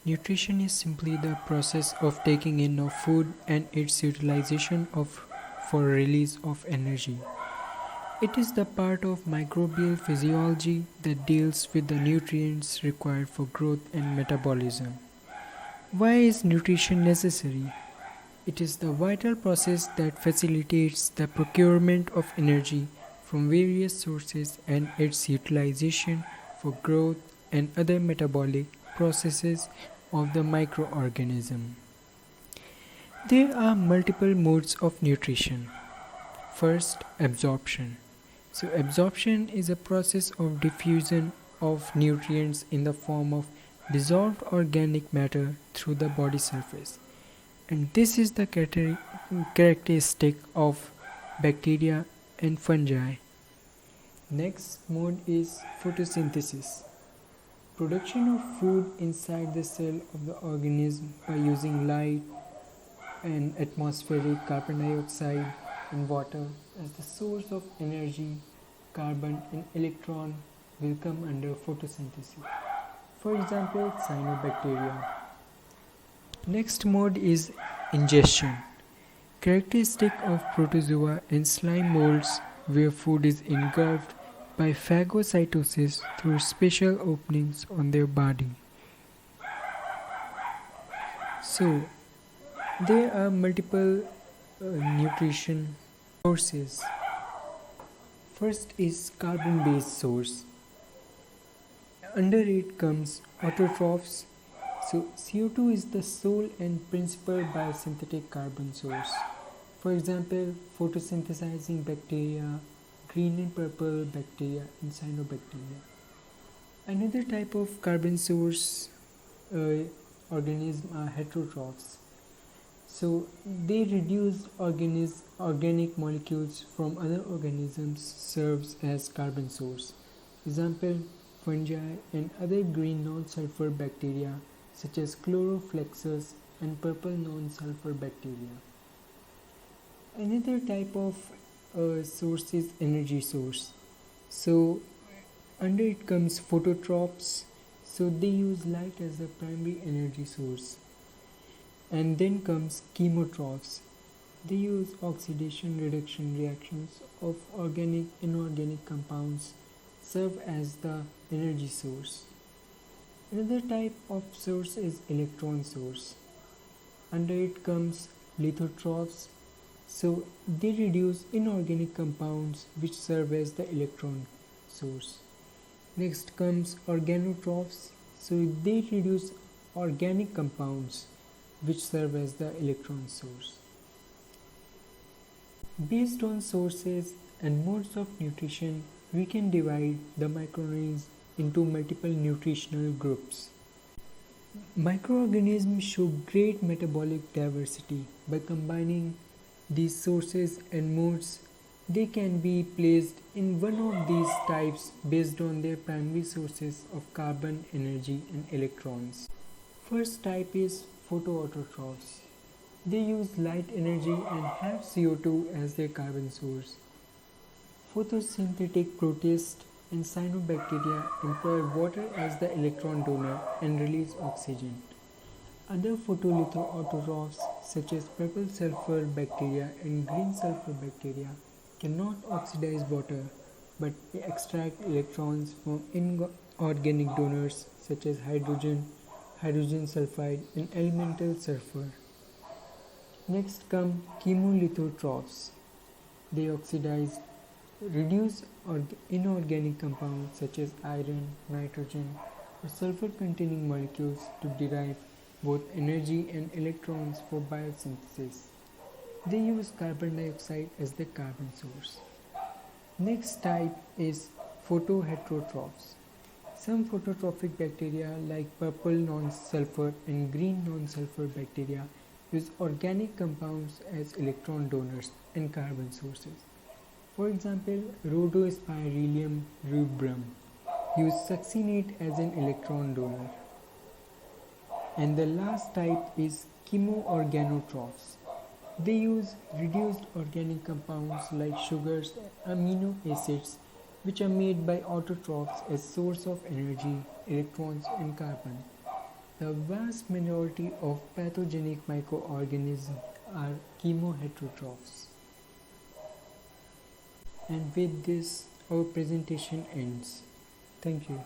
Nutrition is simply the process of taking in of food and its utilization for release of energy. It is the part of microbial physiology that deals with the nutrients required for growth and metabolism. Why is nutrition necessary? It is the vital process that facilitates the procurement of energy from various sources and its utilization for growth and other metabolic processes of the microorganism. There are multiple modes of nutrition. First, absorption. So, absorption is a process of diffusion of nutrients in the form of dissolved organic matter through the body surface. And this is the characteristic of bacteria and fungi. Next mode is photosynthesis. Production of food inside the cell of the organism by using light and atmospheric carbon dioxide and water as the source of energy. Carbon and electron will come under photosynthesis. For example, cyanobacteria. Next mode is ingestion. Characteristic of protozoa and slime molds where food is engulfed by phagocytosis through special openings on their body. So, there are multiple nutrition sources. First is carbon-based source. Under it comes autotrophs. So CO2 is the sole and principal biosynthetic carbon source. For example, photosynthesizing bacteria, green and purple bacteria, and cyanobacteria. Another type of carbon source organism are heterotrophs. So they reduce organic molecules from other organisms serves as carbon source. Example, fungi and other green non-sulfur bacteria such as chloroflexus and purple non-sulfur bacteria. Another type of source is energy source. So under it comes phototrophs. So they use light as the primary energy source. And then comes chemotrophs. They use oxidation reduction reactions of organic inorganic compounds serve as the energy source. Another type of source is electron source. Under it comes lithotrophs. So they reduce inorganic compounds which serve as the electron source. Next comes organotrophs. So they reduce organic compounds which serve as the electron source. Based on sources and modes of nutrition, we can divide the microorganisms into multiple nutritional groups. Microorganisms show great metabolic diversity. By combining these sources and modes, they can be placed in one of these types based on their primary sources of carbon, energy, and electrons. First type is photoautotrophs. They use light energy and have CO2 as their carbon source. Photosynthetic protists and cyanobacteria employ water as the electron donor and release oxygen. Other photolithoautotrophs such as purple sulfur bacteria and green sulfur bacteria cannot oxidize water but they extract electrons from inorganic donors such as hydrogen sulfide and elemental sulfur. Next come chemolithotrophs. They oxidize reduce inorganic compounds such as iron, nitrogen or sulfur containing molecules to derive both energy and electrons for biosynthesis. They use carbon dioxide as the carbon source. Next type is photoheterotrophs. Some phototrophic bacteria like purple non-sulfur and green non-sulfur bacteria use organic compounds as electron donors and carbon sources. For example, Rhodospirillum rubrum use succinate as an electron donor. And the last type is chemoorganotrophs. They use reduced organic compounds like sugars and amino acids which are made by autotrophs as source of energy, electrons and carbon. The vast majority of pathogenic microorganisms are chemoheterotrophs. And with this, our presentation ends. Thank you.